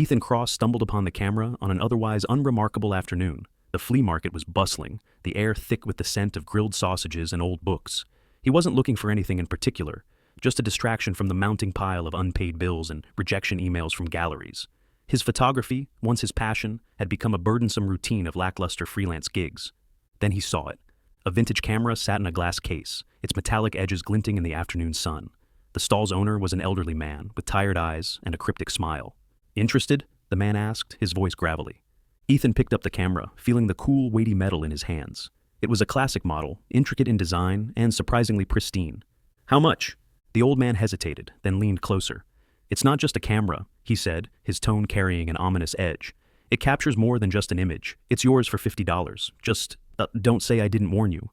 Ethan Cross stumbled upon the camera on an otherwise unremarkable afternoon. The flea market was bustling, the air thick with the scent of grilled sausages and old books. He wasn't looking for anything in particular, just a distraction from the mounting pile of unpaid bills and rejection emails from galleries. His photography, once his passion, had become a burdensome routine of lackluster freelance gigs. Then he saw it. A vintage camera sat in a glass case, its metallic edges glinting in the afternoon sun. The stall's owner was an elderly man with tired eyes and a cryptic smile. "Interested?" the man asked, his voice gravelly. Ethan picked up the camera, feeling the cool, weighty metal in his hands. It was a classic model, intricate in design and surprisingly pristine. "How much?" The old man hesitated, then leaned closer. "It's not just a camera," he said, his tone carrying an ominous edge. "It captures more than just an image. It's yours for $50. Just, don't say I didn't warn you."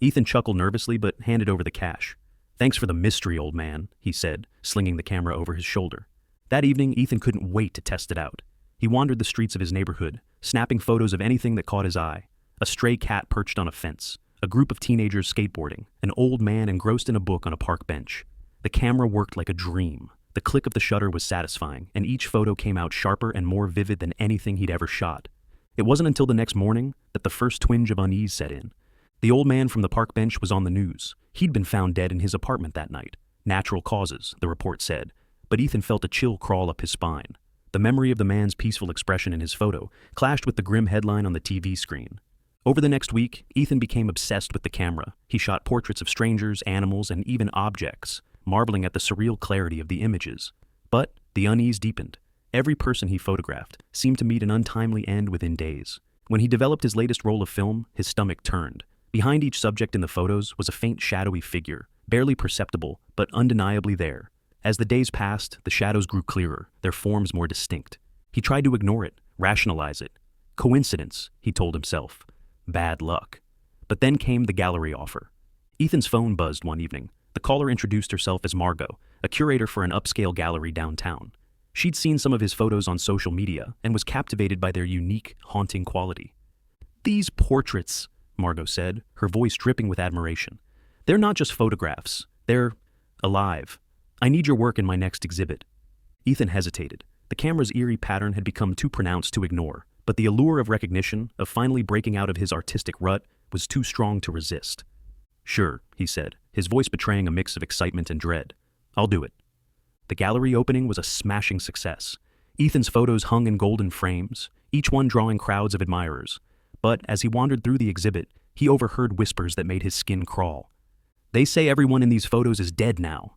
Ethan chuckled nervously but handed over the cash. "Thanks for the mystery, old man," he said, slinging the camera over his shoulder. That evening, Ethan couldn't wait to test it out. He wandered the streets of his neighborhood, snapping photos of anything that caught his eye. A stray cat perched on a fence, a group of teenagers skateboarding, an old man engrossed in a book on a park bench. The camera worked like a dream. The click of the shutter was satisfying, and each photo came out sharper and more vivid than anything he'd ever shot. It wasn't until the next morning that the first twinge of unease set in. The old man from the park bench was on the news. He'd been found dead in his apartment that night. Natural causes, the report said, but Ethan felt a chill crawl up his spine. The memory of the man's peaceful expression in his photo clashed with the grim headline on the TV screen. Over the next week, Ethan became obsessed with the camera. He shot portraits of strangers, animals, and even objects, marveling at the surreal clarity of the images. But the unease deepened. Every person he photographed seemed to meet an untimely end within days. When he developed his latest roll of film, his stomach turned. Behind each subject in the photos was a faint shadowy figure, barely perceptible, but undeniably there. As the days passed, the shadows grew clearer, their forms more distinct. He tried to ignore it, rationalize it. Coincidence, he told himself. Bad luck. But then came the gallery offer. Ethan's phone buzzed one evening. The caller introduced herself as Margot, a curator for an upscale gallery downtown. She'd seen some of his photos on social media and was captivated by their unique, haunting quality. "These portraits," Margot said, her voice dripping with admiration. "They're not just photographs. They're alive. I need your work in my next exhibit." Ethan hesitated. The camera's eerie pattern had become too pronounced to ignore, but the allure of recognition, of finally breaking out of his artistic rut, was too strong to resist. "Sure," he said, his voice betraying a mix of excitement and dread. "I'll do it." The gallery opening was a smashing success. Ethan's photos hung in golden frames, each one drawing crowds of admirers. But as he wandered through the exhibit, he overheard whispers that made his skin crawl. "They say everyone in these photos is dead now."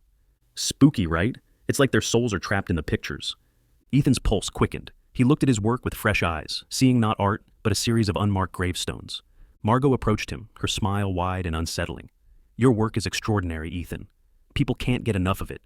Spooky, right? It's like their souls are trapped in the pictures. Ethan's pulse quickened. He looked at his work with fresh eyes, seeing not art, but a series of unmarked gravestones. Margot approached him, her smile wide and unsettling. "Your work is extraordinary, Ethan. People can't get enough of it."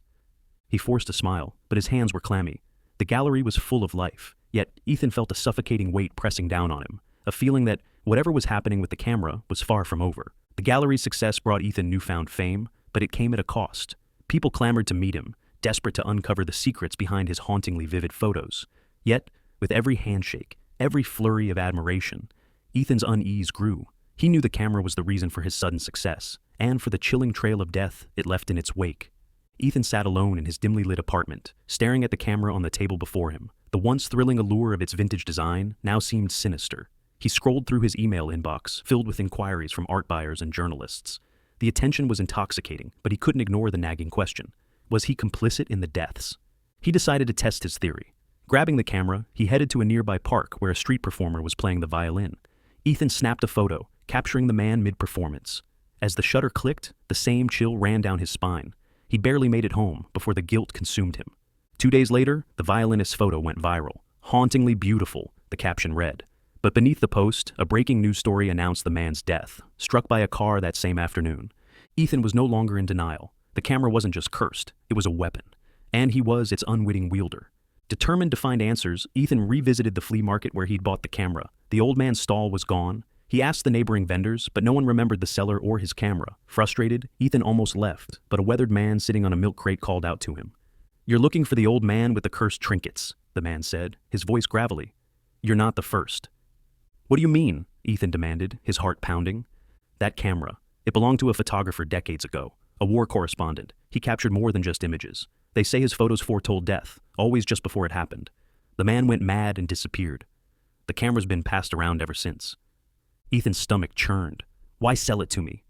He forced a smile, but his hands were clammy. The gallery was full of life, yet Ethan felt a suffocating weight pressing down on him, a feeling that whatever was happening with the camera was far from over. The gallery's success brought Ethan newfound fame, but it came at a cost. People clamored to meet him, desperate to uncover the secrets behind his hauntingly vivid photos. Yet, with every handshake, every flurry of admiration, Ethan's unease grew. He knew the camera was the reason for his sudden success, and for the chilling trail of death it left in its wake. Ethan sat alone in his dimly lit apartment, staring at the camera on the table before him. The once thrilling allure of its vintage design now seemed sinister. He scrolled through his email inbox, filled with inquiries from art buyers and journalists. The attention was intoxicating, but he couldn't ignore the nagging question. Was he complicit in the deaths? He decided to test his theory. Grabbing the camera, he headed to a nearby park where a street performer was playing the violin. Ethan snapped a photo, capturing the man mid-performance. As the shutter clicked, the same chill ran down his spine. He barely made it home before the guilt consumed him. 2 days later, the violinist's photo went viral. "Hauntingly beautiful," the caption read. But beneath the post, a breaking news story announced the man's death, struck by a car that same afternoon. Ethan was no longer in denial. The camera wasn't just cursed, it was a weapon. And he was its unwitting wielder. Determined to find answers, Ethan revisited the flea market where he'd bought the camera. The old man's stall was gone. He asked the neighboring vendors, but no one remembered the seller or his camera. Frustrated, Ethan almost left, but a weathered man sitting on a milk crate called out to him. "You're looking for the old man with the cursed trinkets," the man said, his voice gravelly. "You're not the first." "What do you mean?" Ethan demanded, his heart pounding. "That camera. It belonged to a photographer decades ago, a war correspondent. He captured more than just images. They say his photos foretold death, always just before it happened. The man went mad and disappeared. The camera's been passed around ever since. Ethan's stomach churned. Why sell it to me?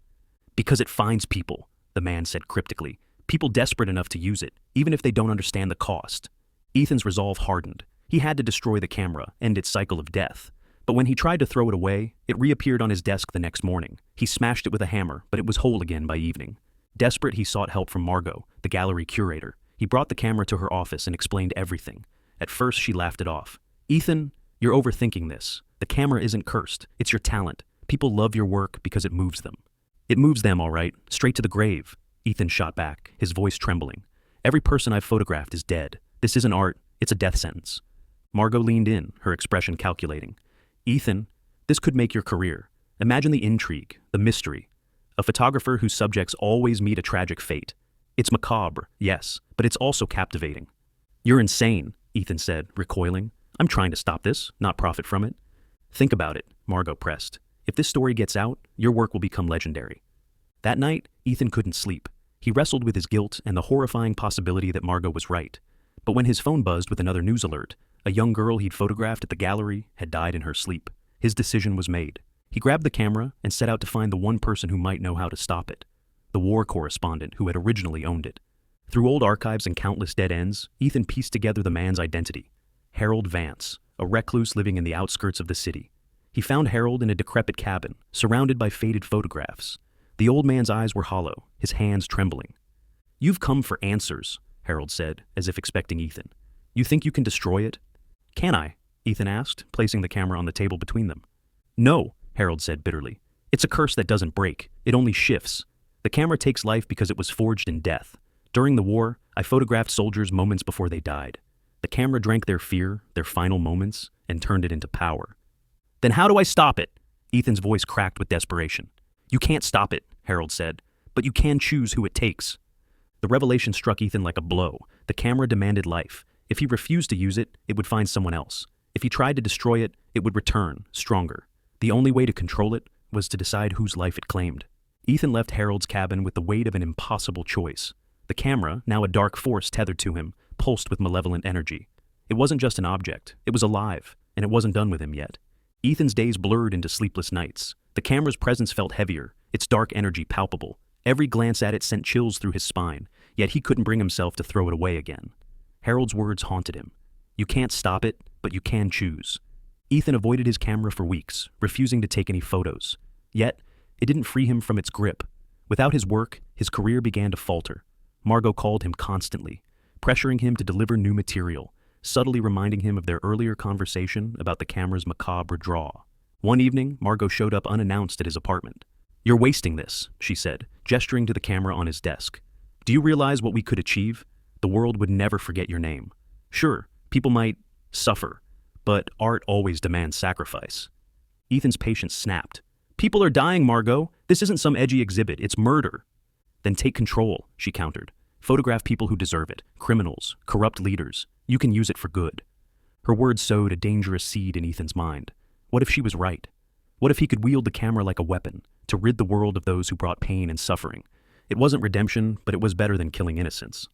Because it finds people, the man said cryptically. People desperate enough to use it, even if they don't understand the cost. Ethan's resolve hardened. He had to destroy the camera, end its cycle of death. But when he tried to throw it away, it reappeared on his desk the next morning. He smashed it with a hammer, but it was whole again by evening. Desperate, he sought help from Margot, the gallery curator. He brought the camera to her office and explained everything. At first, she laughed it off. Ethan, you're overthinking this. The camera isn't cursed. It's your talent. People love your work because it moves them. It moves them, all right, straight to the grave, Ethan shot back, his voice trembling. Every person I've photographed is dead. This isn't art, it's a death sentence. Margot leaned in, her expression calculating. Ethan, this could make your career. Imagine the intrigue, the mystery. A photographer whose subjects always meet a tragic fate. It's macabre, yes, but it's also captivating. You're insane, Ethan said, recoiling. I'm trying to stop this, not profit from it. Think about it, Margot pressed. If this story gets out, your work will become legendary. That night, Ethan couldn't sleep. He wrestled with his guilt and the horrifying possibility that Margot was right. But when his phone buzzed with another news alert, a young girl he'd photographed at the gallery had died in her sleep. His decision was made. He grabbed the camera and set out to find the one person who might know how to stop it. The war correspondent who had originally owned it. Through old archives and countless dead ends, Ethan pieced together the man's identity. Harold Vance, a recluse living in the outskirts of the city. He found Harold in a decrepit cabin, surrounded by faded photographs. The old man's eyes were hollow, his hands trembling. You've come for answers, Harold said, as if expecting Ethan. You think you can destroy it? Can I? Ethan asked, placing the camera on the table between them. No, Harold said bitterly. It's a curse that doesn't break, it only shifts. The camera takes life because it was forged in death. During the war, I photographed soldiers moments before they died. The camera drank their fear, their final moments, and turned it into power. Then how do I stop it? Ethan's voice cracked with desperation. You can't stop it, Harold said, but you can choose who it takes. The revelation struck Ethan like a blow. The camera demanded life. If he refused to use it, it would find someone else. If he tried to destroy it, it would return, stronger. The only way to control it was to decide whose life it claimed. Ethan left Harold's cabin with the weight of an impossible choice. The camera, now a dark force tethered to him, pulsed with malevolent energy. It wasn't just an object, it was alive, and it wasn't done with him yet. Ethan's days blurred into sleepless nights. The camera's presence felt heavier, its dark energy palpable. Every glance at it sent chills through his spine, yet he couldn't bring himself to throw it away again. Harold's words haunted him. You can't stop it, but you can choose. Ethan avoided his camera for weeks, refusing to take any photos. Yet, it didn't free him from its grip. Without his work, his career began to falter. Margot called him constantly, pressuring him to deliver new material, subtly reminding him of their earlier conversation about the camera's macabre draw. One evening, Margot showed up unannounced at his apartment. You're wasting this, she said, gesturing to the camera on his desk. Do you realize what we could achieve? The world would never forget your name. Sure, people might suffer, but art always demands sacrifice. Ethan's patience snapped. People are dying, Margot. This isn't some edgy exhibit, it's murder. Then take control, she countered. Photograph people who deserve it, criminals, corrupt leaders. You can use it for good. Her words sowed a dangerous seed in Ethan's mind. What if she was right? What if he could wield the camera like a weapon, to rid the world of those who brought pain and suffering? It wasn't redemption, but it was better than killing innocents.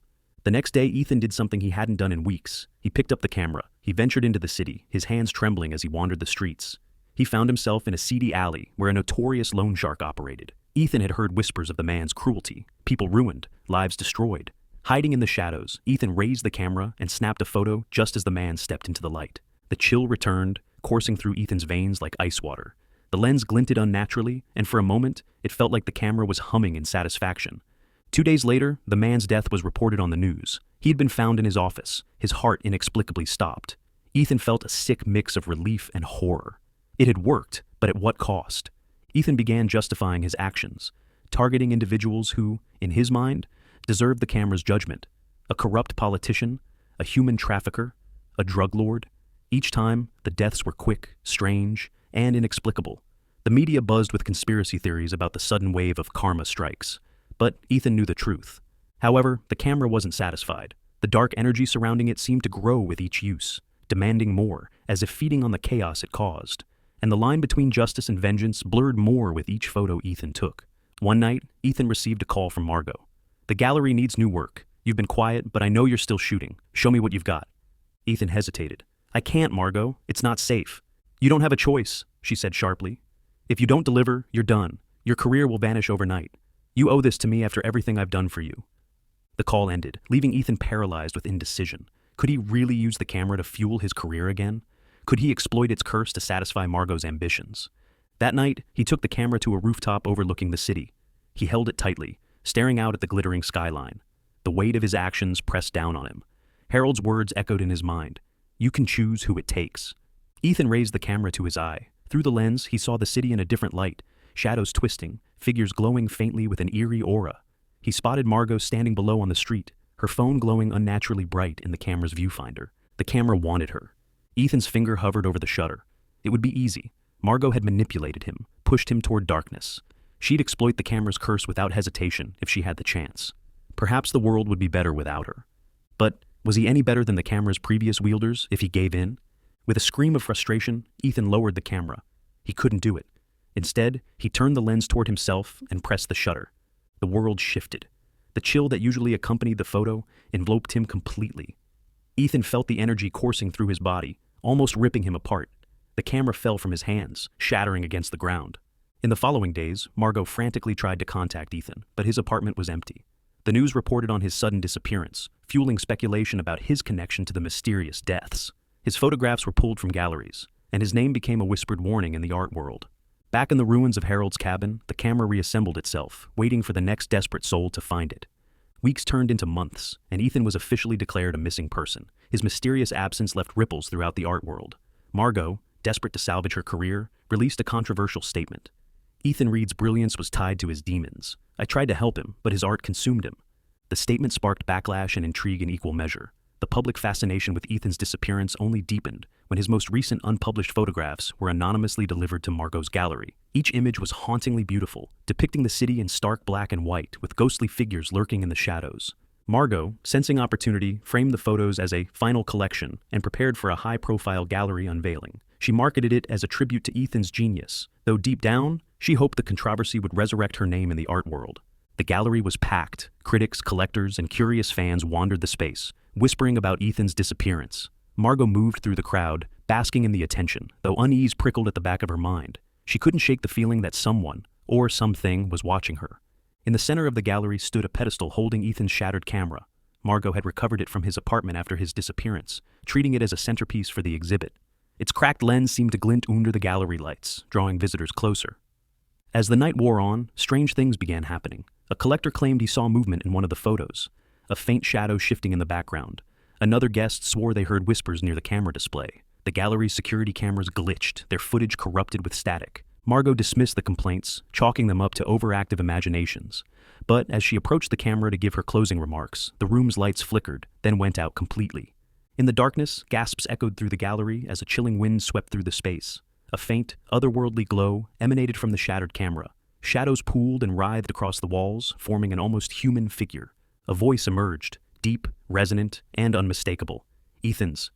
The next day, Ethan did something he hadn't done in weeks. He picked up the camera. He ventured into the city, his hands trembling as he wandered the streets. He found himself in a seedy alley where a notorious loan shark operated. Ethan had heard whispers of the man's cruelty, people ruined, lives destroyed. Hiding in the shadows, Ethan raised the camera and snapped a photo just as the man stepped into the light. The chill returned, coursing through Ethan's veins like ice water. The lens glinted unnaturally, and for a moment, it felt like the camera was humming in satisfaction. 2 days later, the man's death was reported on the news. He had been found in his office, his heart inexplicably stopped. Ethan felt a sick mix of relief and horror. It had worked, but at what cost? Ethan began justifying his actions, targeting individuals who, in his mind, deserved the camera's judgment. A corrupt politician, a human trafficker, a drug lord. Each time, the deaths were quick, strange, and inexplicable. The media buzzed with conspiracy theories about the sudden wave of karma strikes. But Ethan knew the truth. However, the camera wasn't satisfied. The dark energy surrounding it seemed to grow with each use, demanding more, as if feeding on the chaos it caused. And the line between justice and vengeance blurred more with each photo Ethan took. One night, Ethan received a call from Margot. The gallery needs new work. You've been quiet, but I know you're still shooting. Show me what you've got. Ethan hesitated. "I can't, Margot. It's not safe." "You don't have a choice," she said sharply. "If you don't deliver, you're done. Your career will vanish overnight. You owe this to me after everything I've done for you." The call ended, leaving Ethan paralyzed with indecision. Could he really use the camera to fuel his career again? Could he exploit its curse to satisfy Margot's ambitions? That night, he took the camera to a rooftop overlooking the city. He held it tightly, staring out at the glittering skyline. The weight of his actions pressed down on him. Harold's words echoed in his mind. "You can choose who it takes." Ethan raised the camera to his eye. Through the lens, he saw the city in a different light, shadows twisting, figures glowing faintly with an eerie aura. He spotted Margot standing below on the street, her phone glowing unnaturally bright in the camera's viewfinder. The camera wanted her. Ethan's finger hovered over the shutter. It would be easy. Margot had manipulated him, pushed him toward darkness. She'd exploit the camera's curse without hesitation if she had the chance. Perhaps the world would be better without her. But was he any better than the camera's previous wielders if he gave in? With a scream of frustration, Ethan lowered the camera. He couldn't do it. Instead, he turned the lens toward himself and pressed the shutter. The world shifted. The chill that usually accompanied the photo enveloped him completely. Ethan felt the energy coursing through his body, almost ripping him apart. The camera fell from his hands, shattering against the ground. In the following days, Margot frantically tried to contact Ethan, but his apartment was empty. The news reported on his sudden disappearance, fueling speculation about his connection to the mysterious deaths. His photographs were pulled from galleries, and his name became a whispered warning in the art world. Back in the ruins of Harold's cabin, the camera reassembled itself, waiting for the next desperate soul to find it. Weeks turned into months, and Ethan was officially declared a missing person. His mysterious absence left ripples throughout the art world. Margot, desperate to salvage her career, released a controversial statement. Ethan Reed's brilliance was tied to his demons. "I tried to help him, but his art consumed him." The statement sparked backlash and intrigue in equal measure. The public fascination with Ethan's disappearance only deepened when his most recent unpublished photographs were anonymously delivered to Margot's gallery. Each image was hauntingly beautiful, depicting the city in stark black and white with ghostly figures lurking in the shadows. Margot, sensing opportunity, framed the photos as a final collection and prepared for a high-profile gallery unveiling. She marketed it as a tribute to Ethan's genius, though deep down, she hoped the controversy would resurrect her name in the art world. The gallery was packed. Critics, collectors, and curious fans wandered the space, whispering about Ethan's disappearance. Margot moved through the crowd, basking in the attention, though unease prickled at the back of her mind. She couldn't shake the feeling that someone, or something, was watching her. In the center of the gallery stood a pedestal holding Ethan's shattered camera. Margot had recovered it from his apartment after his disappearance, treating it as a centerpiece for the exhibit. Its cracked lens seemed to glint under the gallery lights, drawing visitors closer. As the night wore on, strange things began happening. A collector claimed he saw movement in one of the photos, a faint shadow shifting in the background. Another guest swore they heard whispers near the camera display. The gallery's security cameras glitched, their footage corrupted with static. Margot dismissed the complaints, chalking them up to overactive imaginations. But as she approached the camera to give her closing remarks, the room's lights flickered, then went out completely. In the darkness, gasps echoed through the gallery as a chilling wind swept through the space. A faint, otherworldly glow emanated from the shattered camera. Shadows pooled and writhed across the walls, forming an almost human figure. A voice emerged, deep, resonant, and unmistakable. "Ethan's."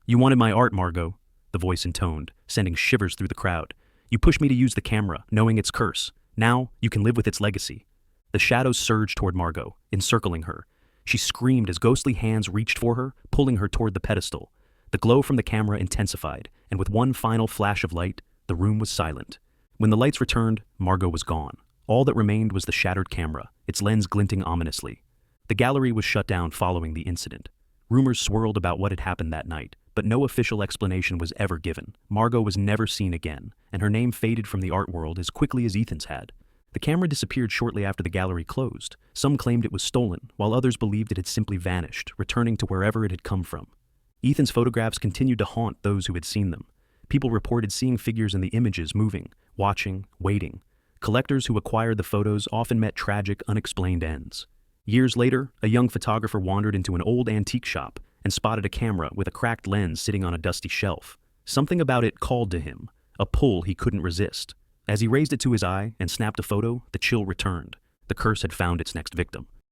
"You wanted my art, Margot," the voice intoned, sending shivers through the crowd. "You pushed me to use the camera, knowing its curse. Now, you can live with its legacy." The shadows surged toward Margot, encircling her. She screamed as ghostly hands reached for her, pulling her toward the pedestal. The glow from the camera intensified, and with one final flash of light, the room was silent. When the lights returned, Margot was gone. All that remained was the shattered camera, its lens glinting ominously. The gallery was shut down following the incident. Rumors swirled about what had happened that night, but no official explanation was ever given. Margot was never seen again, and her name faded from the art world as quickly as Ethan's had. The camera disappeared shortly after the gallery closed. Some claimed it was stolen, while others believed it had simply vanished, returning to wherever it had come from. Ethan's photographs continued to haunt those who had seen them. People reported seeing figures in the images moving, watching, waiting. Collectors who acquired the photos often met tragic, unexplained ends. Years later, a young photographer wandered into an old antique shop and spotted a camera with a cracked lens sitting on a dusty shelf. Something about it called to him, a pull he couldn't resist. As he raised it to his eye and snapped a photo, the chill returned. The curse had found its next victim.